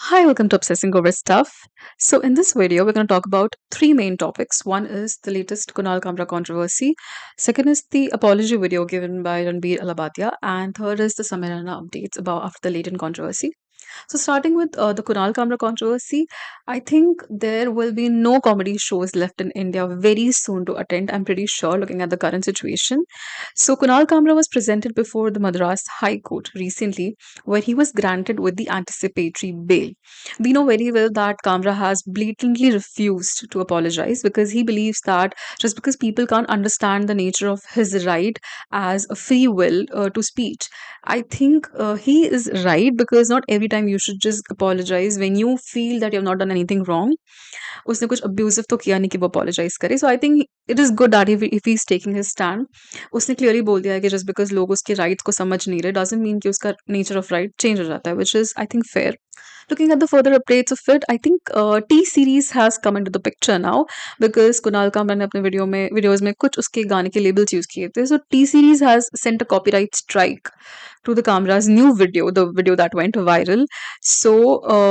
Hi, welcome to Obsessing Over Stuff. So, in this video, we're going to talk about three main topics. One is the latest Kunal Kamra controversy. Second is the apology video given by Ranbir Alabatia. And third is the Samirana updates about after the Leighton controversy. So, starting with the Kunal Kamra controversy, I think there will be no comedy shows left in India very soon to attend. I'm pretty sure, looking at the current situation. So, Kunal Kamra was presented before the Madras High Court recently, where he was granted with the anticipatory bail. We know very well that Kamra has blatantly refused to apologize because he believes that just because people can't understand the nature of his right as a free will to speech, I think he is right because not every time you should just apologize when you feel that you have not done anything wrong. उसने कुछ abusive तो किया नहीं कि वो apologize करे. So I think it is good that if he's taking his stand, उसने clearly बोल दिया है कि just because लोग उसके rights को समझ नहीं रहे doesn't mean कि उसका nature of right change हो जाता है, which is I think fair. Looking at the further updates of it, I think T series has come into the picture now because Kunal Kamran ने अपने videos में कुछ उसके गाने के labels use किए थे. So T series has sent a copyright strike to the Kamra's new video, the video that went viral. So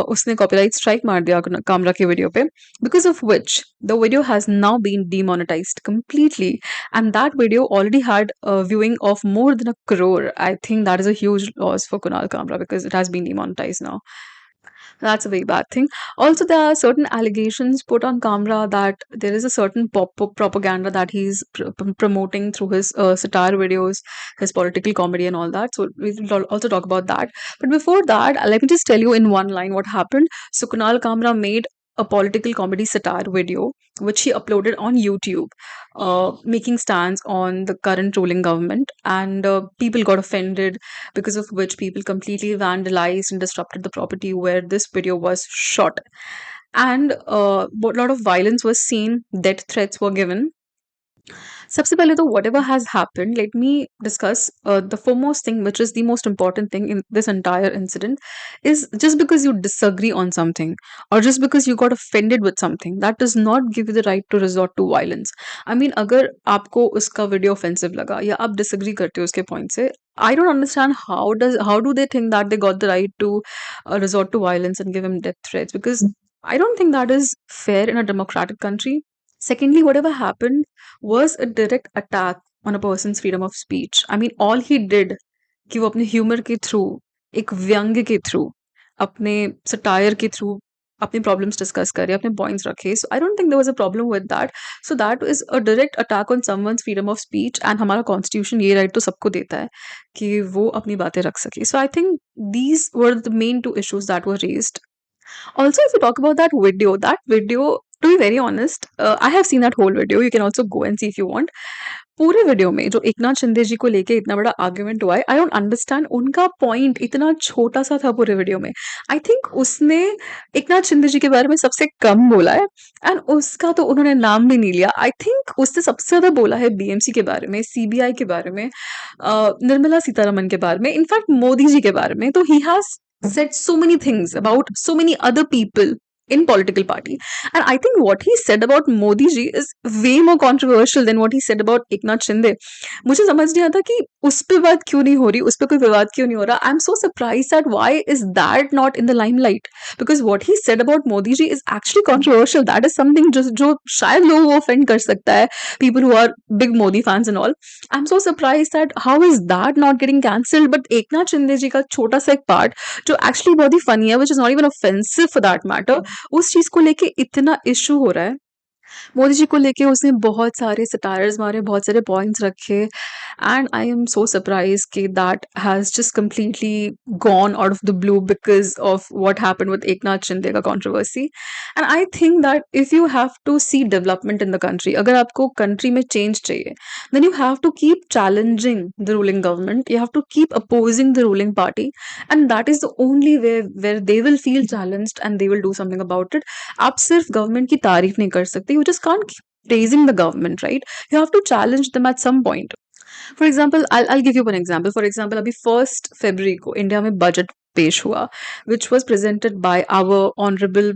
उसने copyright strike मार दिया Kamra के video पे, because of which the video has now been demonetized completely, and that video already had a viewing of more than a crore. I think that is a huge loss for Kunal Kamra because it has been demonetized now. That's a very bad thing. Also, there are certain allegations put on Kamra that there is a certain propaganda that he's promoting through his satire videos, his political comedy, and all that. So, we will also talk about that. But before that, let me just tell you in one line what happened. So, Kunal Kamra made a political comedy satire video which he uploaded on YouTube, making stands on the current ruling government, and people got offended, because of which people completely vandalized and disrupted the property where this video was shot. And a lot of violence was seen, death threats were given. सबसे पहले तो whatever has happened, let me discuss the foremost thing, which is the most important thing in this entire incident, is just because you disagree on something or just because you got offended with something, that does not give you the right to resort to violence. I mean, अगर आपको उसका video offensive लगा या आप disagree करते हो उसके point से, I don't understand how do they think that they got the right to resort to violence and give him death threats, because I don't think that is fair in a democratic country. Secondly, whatever happened was a direct attack on a person's freedom of speech. I mean, all he did कि वो अपने humour के through, एक व्यंग्य के through, अपने satire के through अपने प्रॉब्लम्स डिस्कस करे, अपने पॉइंट्स रखे. So I don't think there was a problem with that. So that is a direct attack on someone's freedom of speech, and हमारा कॉन्स्टिट्यूशन ये राइट तो सबको देता है कि वो अपनी बातें रख सके. So I think these were the main two issues that were raised. Also, if you talk about that video, to be very honest, I have seen that whole video. You can also go and see if you want. पूरे video में जो एकनाथ शिंदे जी को लेके इतना बड़ा argument हुआ है, आई don't understand. उनका पॉइंट इतना छोटा सा था पूरे वीडियो में. आई थिंक उसने एकनाथ शिंदे जी के बारे में सबसे कम बोला है, एंड उसका तो उन्होंने नाम भी नहीं लिया. आई थिंक उसने सबसे ज्यादा बोला है बीएमसी के बारे में, सीबीआई के बारे में, निर्मला सीतारमन के बारे में, इनफैक्ट मोदी जी के बारे में. तो he has said so many things about so many other people in political party, and I think what he said about Modi ji is way more controversial than what he said about Eknath Shinde. मुझे समझ नहीं आता कि उस पे बात क्यों नहीं हो रही, उस पे कोई विवाद क्यों नहीं हो रहा. I'm so surprised that why is that not in the limelight, because what he said about Modi ji is actually controversial. That is something जो शायद लोगों को offend कर सकता है, people who are big Modi fans and all. I'm so surprised that how is that not getting cancelled, but Eknath Shinde ji का छोटा सा एक part जो एक्चुअली बहुत ही फनी है, which is not even offensive for that matter, उस चीज को लेके इतना इशू हो रहा है. मोदी जी को लेके उसने बहुत सारे सटायर्स मारे, बहुत सारे पॉइंट्स रखे, and I am so surprise कि that has just completely gone out of the blue because of what happened with Eknath Shinde का controversy. And I think that if you have to see development in the country, अगर आपको country में change चाहिए, then you have to keep challenging the ruling government, you have to keep opposing the ruling party, and that is the only way where they will feel challenged and they will do something about it. आप सिर्फ government की तारीफ नहीं कर सकते, you just can't keep praising the government, right? You have to challenge them at some point. For example, I'll give you one example. For example, अभी 1st February को India में बजट पेश हुआ, which was presented by our honorable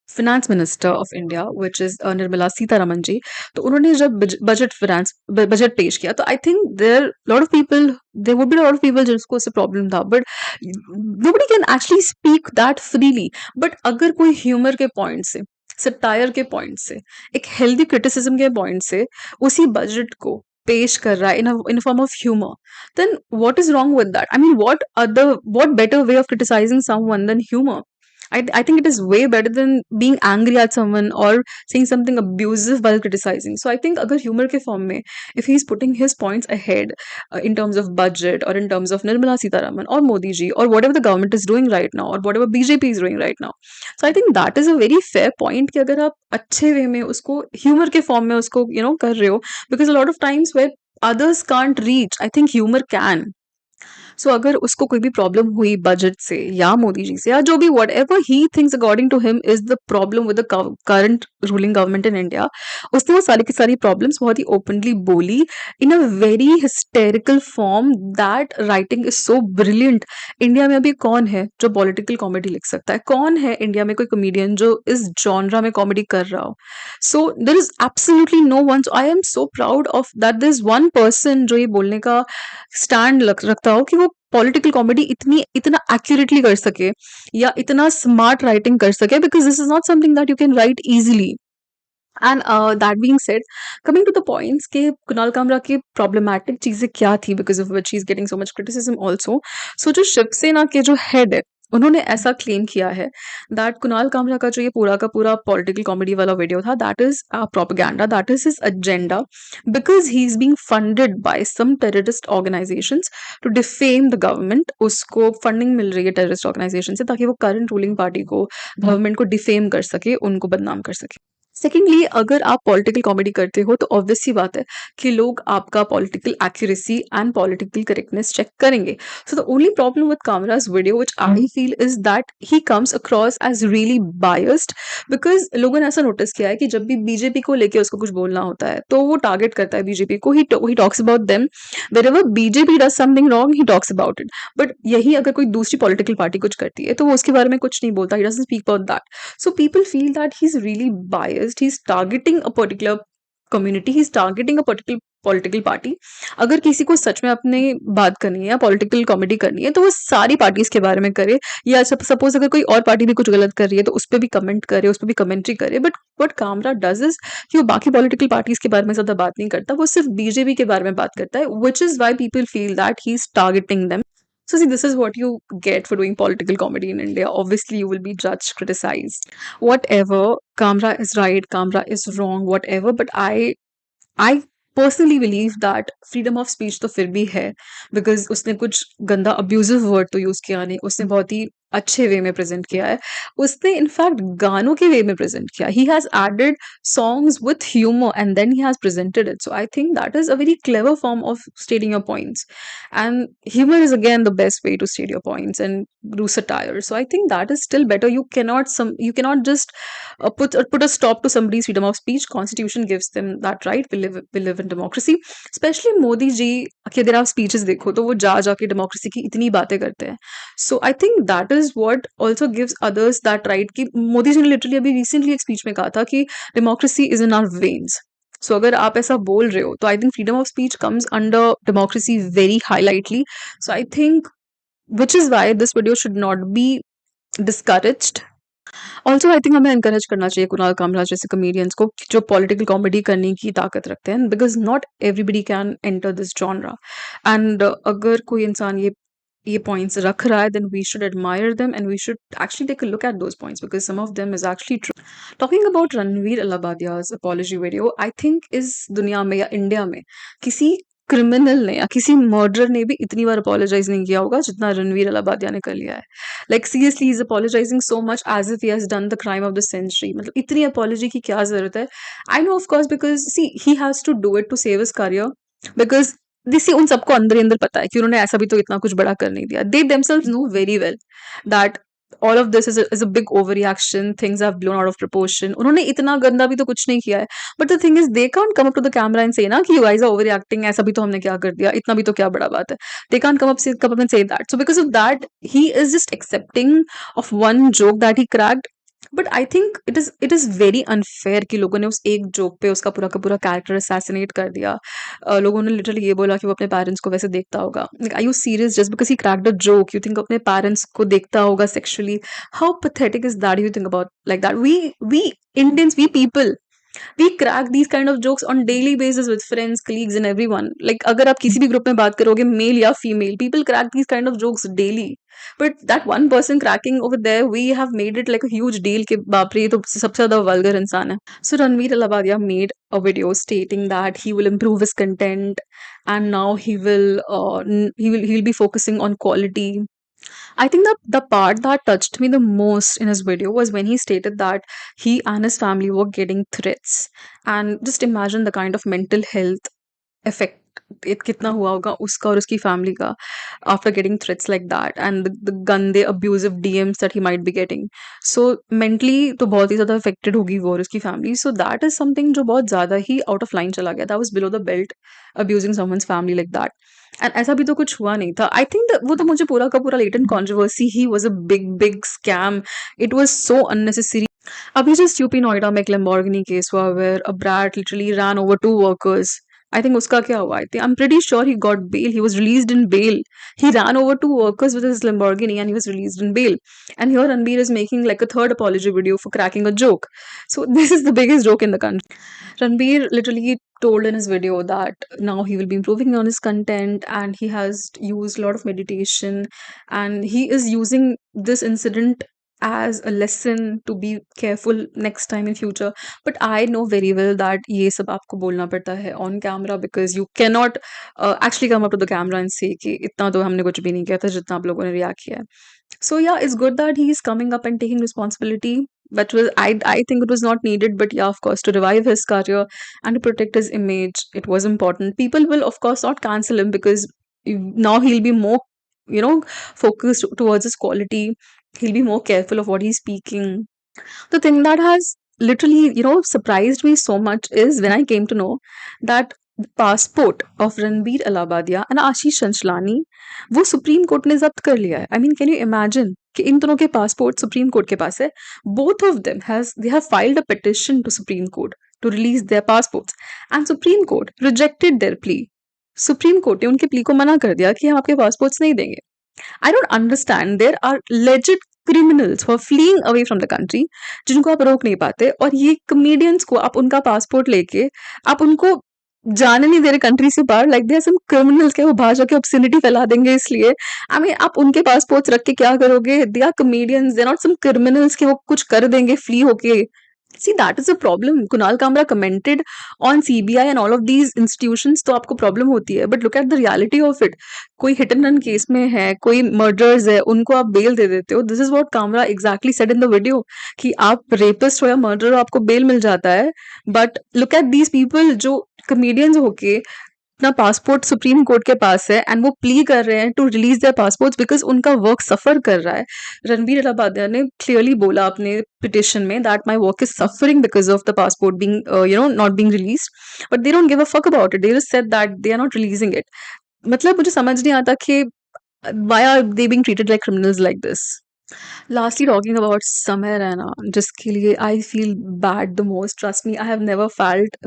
finance minister of India which is Nirmala Sitharaman ji. तो उन्होंने जब budget पेश किया, तो I think there lot of people, there would be lot of people जिसको उससे प्रॉब्लम था, but nobody can actually speak that freely. But अगर कोई ह्यूमर के पॉइंट से, सटायर के पॉइंट से, एक हेल्दी क्रिटिसिज्म के पॉइंट से उसी बजट को पेश कर रहा है in form of humour, then what is wrong with that? I mean, what better way of criticizing someone than humor? I think it is way better than being angry at someone or saying something abusive while criticizing. So I think agar humor ke form mein, if he's putting his points ahead in terms of budget or in terms of Nirmala Sitaraman or Modi ji or whatever the government is doing right now or whatever BJP is doing right now. So I think that is a very fair point कि अगर आप अच्छे वे में उसको humor के form में उसको कर रहे हो, because a lot of times where others can't reach, I think humor can. सो अगर उसको कोई भी प्रॉब्लम हुई बजट से या मोदी जी से या जो भी whatever he thinks according to him is the problem with the current ruling government in India, उसने वो सारी की सारी प्रॉब्लम्स बहुत ही ओपनली बोली in a very hysterical form. That writing is so brilliant. India में अभी कौन है जो पॉलिटिकल कॉमेडी लिख सकता है? कौन है इंडिया में कोई कॉमेडियन जो इस जॉनरा में कॉमेडी कर रहा हो? So there is absolutely no one. I am so proud of that this one person जो ये बोलने का स्टैंड रखता हो कि वो पॉलिटिकल कॉमेडी इतना एक्यूरेटली कर सके या इतना स्मार्ट राइटिंग कर सके, because this is not something that you can write easily. And that being said, coming to the points के कुणाल कामरा की प्रॉब्लमैटिक चीजें क्या थी because of which he is getting so much criticism also. So जो शिवसेना के जो हेड है, उन्होंने ऐसा क्लेम किया है दैट कुणाल कामरा का जो ये पूरा का पूरा पॉलिटिकल कॉमेडी वाला वीडियो था, that is propaganda, that is his agenda, because he is being funded by some terrorist organisations to defame the government. उसको फंडिंग मिल रही है टेररिस्ट ऑर्गेनाइजेशन से ताकि वो करंट रूलिंग पार्टी को, गवर्नमेंट को डिफेम कर सके, उनको बदनाम कर सके। सेकेंडली, अगर आप पॉलिटिकल कॉमेडी करते हो तो ऑब्वियस सी बात है कि लोग आपका political accuracy and political correctness check करेंगे। So the only problem with Kamra's video which I feel is that he comes across as really biased, because लोगों ने ऐसा नोटिस किया है कि जब भी बीजेपी को लेके उसको कुछ बोलना होता है तो वो टारगेट करता है बीजेपी को। He talks about them, wherever BJP does something wrong he talks about it. But यही अगर कोई दूसरी पॉलिटिकल पार्टी कुछ करती है तो वो उसके बारे में कुछ नहीं बोलता, he doesn't speak about that. So people feel that he's really biased. He's targeting a particular community. He's targeting a particular political party. अगर किसी को सच में अपने बात करनी है या पॉलिटिकल कॉमेडी करनी है तो वो सारी पार्टीज के बारे में करे, या सपोज अगर कोई और पार्टी भी कुछ गलत कर रही है तो उस पर भी कमेंट करे, उस पर भी कमेंट्री करे। But what Kamra does is कि वो बाकी पॉलिटिकल पार्टीज के बारे में ज्यादा बात नहीं करता, वो सिर्फ बीजेपी के बारे में बात करता है, which is why people feel that he is targeting them. So see, this is what you get for doing political comedy in India. Obviously, you will be judged, criticized, whatever. Kamra is right, Kamra is wrong, whatever. But I personally believe that freedom of speech तो फिर भी है, because उसने कुछ गंदा abusive word तो use किया नहीं, उसने बहुत ही अच्छे वे में प्रेजेंट किया है। उसने इनफैक्ट गानों के वे में प्रेजेंट किया। He has added songs with humour and then he has presented it. So I think that is a very clever form of stating your points, and humor is again the best way to state your points and do satire. So I think that is still better. You cannot just put a stop to somebody's freedom of speech. Constitution gives them that right. We live in democracy. Especially Modi ji के अगर आप speeches देखो तो वो जाके democracy की इतनी बातें करते हैं। So I think that is what also gives others that right कि मोदी जी ने literally अभी recently एक speech में कहा था कि democracy is in our veins. So अगर आप ऐसा बोल रहे हो तो I think freedom of speech comes under democracy very highlightly. So I think, which is why this video should not be discouraged. Also I think हमें encourage करना चाहिए कुणाल कामरा जैसे कमेडियंस को जो पॉलिटिकल कॉमेडी करने की ताकत रखते हैं, because not everybody can enter this genre. And अगर कोई इंसान ये पॉइंट्स रख रहा है, then we should admire them and we should actually take a look at those points because some of them is actually true. Talking about Ranveer Alabadia's apology video, I think इस दुनिया में या India में किसी criminal ने या किसी murder ने भी इतनी बार अपोलोजाइज नहीं किया होगा जितना रणवीर अलाबादिया ने कर लिया है। Like seriously, is apologising so much as if he has done the crime of the century. मतलब इतनी अपोलॉजी की क्या जरूरत है? I know of course because see he has to do it to save his career, because this उन सबको अंदर ही अंदर पता है कि उन्होंने ऐसा भी तो इतना कुछ बड़ा कर नहीं दिया। They themselves know very well that all of this is a big overreaction, things have blown out of proportion. उन्होंने इतना गंदा भी तो कुछ नहीं किया है, but the thing is they can't come up to the camera and say ना कि you guys are overreacting, ऐसा भी तो हमने क्या कर दिया, इतना भी तो क्या बड़ा बात है। They can't come up and say that. So because of that, he is just accepting of one joke that he cracked, but I think it is very unfair कि लोगों ने उस एक जोक पे उसका पूरा का पूरा कैरेक्टर असैसिनेट कर दिया। लोगों ने लिटरली ये बोला कि वो अपने पेरेंट्स को वैसे देखता होगा। Like are you serious? Just because he cracked a joke you think अपने पेरेंट्स को देखता होगा sexually? How pathetic is that? You think about like that? We Indians, we people, we crack these kind of jokes on daily basis with friends, colleagues and everyone. Like अगर आप किसी भी group में बात करोगे, मेल या female, people crack these kind of jokes daily. But that one person cracking over there, we have made it like a huge deal कि बाप रे ये तो सबसे ज्यादा vulgar इंसान है. So Ranveer Alabadia made a video stating that he will improve his content and now he'll be focusing on quality. I think the part that touched me the most in his video was when he stated that he and his family were getting threats. And just imagine the kind of mental health effect it कितना हुआ होगा उसका और उसकी family का after getting threats like that and the गंदे abusive DMs that he might be getting. So mentally तो बहुत ही ज़्यादा affected होगी वो और उसकी family. So that is something जो बहुत ज़्यादा ही out of line चला गया. That was below the belt, abusing someone's family like that. And ऐसा भी तो कुछ हुआ नहीं था. I think that वो तो मुझे पूरा का पूरा latent controversy he was a big scam. It was so unnecessary. अभी just यूपी नोएडा में एक Lamborghini case हुआ where a brat literally ran over two workers. I think उसका क्या हुआ? I'm pretty sure he got bail. He was released in bail. He ran over two workers with his Lamborghini and he was released in bail. And here Ranbir is making like a third apology video for cracking a joke. So this is the biggest joke in the country. Ranbir literally told in his video that now he will be improving on his content and he has used a lot of meditation and he is using this incident as a lesson to be careful next time in future. But I know very well that ये सब आपको बोलना पड़ता है on camera because you cannot actually come up to the camera and say कि इतना तो हमने कुछ भी नहीं किया था जितना आप लोगों ने react किया है. So yeah, it's good that he's coming up and taking responsibility. That was I think it was not needed, but yeah, of course, to revive his career and to protect his image, it was important. People will of course not cancel him because now he'll be more, focused towards his quality. He'll be more careful of what he's speaking. The thing that has literally, surprised me so much is when I came to know that the passport of Ranbir Alabadia and Ashish Chanchlani वो supreme Court ने जब्त कर लिया है. I mean can you imagine कि इन दोनों के passport supreme court के पास है. Both of them has they have filed a petition to Supreme Court to release their passports and Supreme Court rejected their plea. Supreme Court ने उनके plea को मना कर दिया कि हम आपके पासपोर्ट्स नहीं देंगे. I don't understand. There are legit criminals who are fleeing away from the country जिनको आप रोक नहीं पाते और ये कमेडियंस को आप उनका पासपोर्ट लेके आप उनको जाने नहीं दे रहे कंट्री से बाहर. लाइक देयर सम क्रिमिनल्स के वो बाहर जाके ऑब्सिनिटी फैला देंगे इसलिए. आई मीन आप उनके पासपोर्ट्स रख के क्या करोगे? They are comedians, they are not some criminals के वो कुछ कर देंगे फ्ली होके. See, that is a problem. Kunal Kamra commented on CBI and all of these institutions, तो आपको प्रॉब्लम होती है. But look at the reality of it. कोई हिट एंड रन केस में है, कोई मर्डर्स है, उनको आप बेल दे देते हो. This is what Kamra exactly said in the video कि आप रेपिस्ट हो या मर्डर हो, आपको बेल मिल जाता है. But look at these people जो कमेडियंस होके अपना पासपोर्ट सुप्रीम कोर्ट के पास है एंड वो प्ली कर रहे हैं to release their passports because उनका वर्क सफर कर रहा है. रणबीर अलाबादिया ने क्लियरली बोला अपने पिटिशन में that my work is suffering because of the passport being not being release. But they don't give a fuck about it. They just said that they are not releasing it. मतलब मुझे समझ नहीं आता कि why are they being treated like criminals like this. Lastly, talking about Samir Raina, जिसके लिए I feel bad the most. Trust me, I have never felt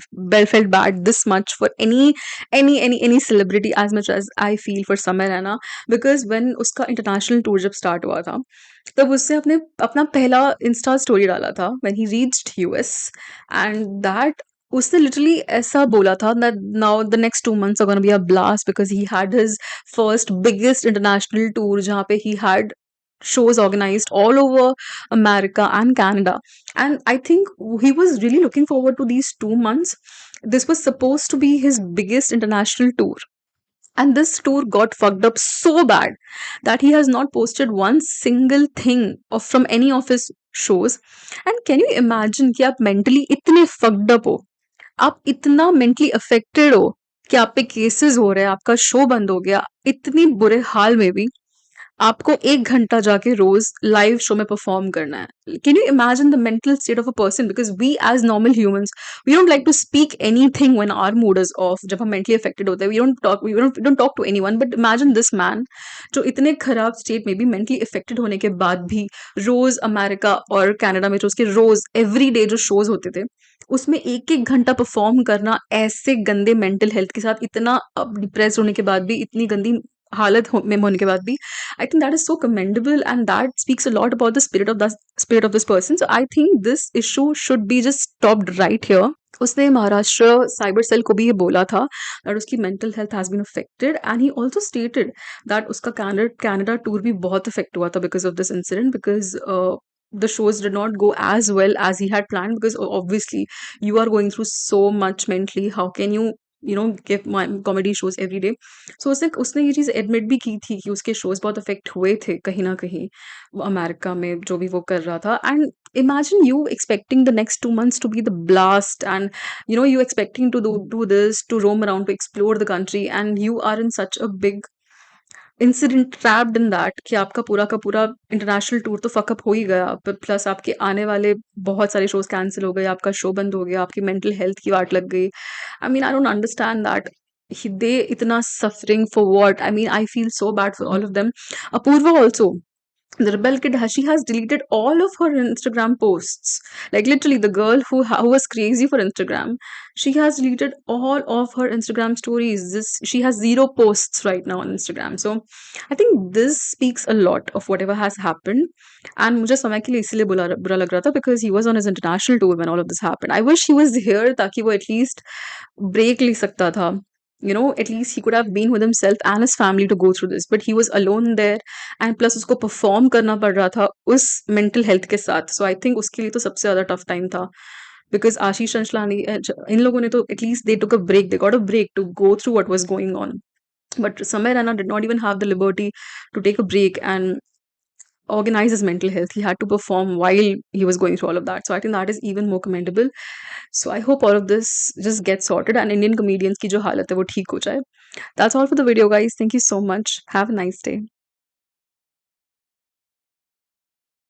bad this much for any celebrity as much as I feel for Samir Raina. Because when उसका international tour जब start हुआ था, तब उसने अपना पहला इंस्टा स्टोरी डाला था when he reached US and that उसने literally ऐसा बोला था that now the next 2 months are gonna be a blast because he had his first biggest international tour जहाँ पे he had shows organized all over America and Canada. And I think he was really looking forward to these 2 months. This was supposed to be his biggest international tour. And this tour got fucked up so bad that he has not posted one single thing from any of his shows. And can you imagine कि आप mentally इतने fucked up हो, आप इतना mentally affected हो कि आप पे cases हो रहे हैं, आपका show बंद हो गया, इतनी बुरे हाल में भी आपको 1 घंटा जाके रोज़ लाइव शो में परफ़ॉर्म करना है। Can you imagine the mental state of a person? Because we as normal humans, we don't like to speak anything when our mood is off. जब हम मेंटली अफेक्टेड होते हैं, we don't talk to anyone. But imagine this man, जो इतने खराब state में भी mentally affected होने के बाद भी रोज़ अमेरिका और कनाडा में जो उसके रोज़ एवरी डे जो शोज़ होते थे, उसमें 1-1 घंटा परफ़ॉर्म करना ऐसे गंदे मेंटल हेल्थ के साथ, इतना डिप्रेस्ड होने के बाद भी, इतनी गंदी हालत में होने के बाद भी, I think that is so commendable, and that speaks a lot about the spirit of this person. So I think this issue should be just stopped right here. उसने महाराष्ट्र साइबर सेल को भी ये बोला था that उसकी mental health has been affected, and he also stated that उसका Canada tour भी बहुत affect हुआ था because of this incident, because the shows did not go as well as he had planned, because obviously you are going through so much mentally. How can you give my comedy shows every day? So उसने उसने ये चीज़ admit भी की थी कि उसके shows बहुत affect हुए थे कहीं न कहीं, वो अमेरिका में जो भी वो कर रहा था। And imagine you expecting the next 2 months to be the blast, and you expecting to do this, to roam around, to explore the country, and you are in such a big incident trapped in that कि आपका पूरा का पूरा international tour तो fuck up हो ही गया, plus आपके आने वाले बहुत सारे शोज़ कैंसल हो गए, आपका शो बंद हो गया, आपकी मेंटल हेल्थ की वाट लग गई। I mean, I don't understand that they इतना suffering for what? I mean, I feel so bad for all of them. Apoorva also, the rebel kid, she has deleted all of her Instagram posts. Like literally, the girl who was crazy for Instagram, she has deleted all of her Instagram stories. She has 0 posts right now on Instagram. So I think this speaks a lot of whatever has happened. And मुझे समय के लिए इसीलिए बुरा लग रहा था, because he was on his international tour when all of this happened. I wish he was here ताकि वो at least break ले सकता था. At least he could have been with himself and his family to go through this, but he was alone there, and plus उसको perform करना पड़ रहा था उस मेंटल हेल्थ के साथ। सो आई थिंक उसके लिए तो सबसे ज़्यादा टफ टाइम था, बिकॉज़ आशीष चंचलानी, इन लोगों ने तो at least they took a break, they got a break to go through what was going on. But Samir Rana did not even have the liberty to take a break and organize his mental health. He had to perform while he was going through all of that. So I think that is even more commendable. So I hope all of this just gets sorted and Indian comedians की जो हालत है वो ठीक हो जाए. That's all for the video, guys. Thank you so much. Have a nice day.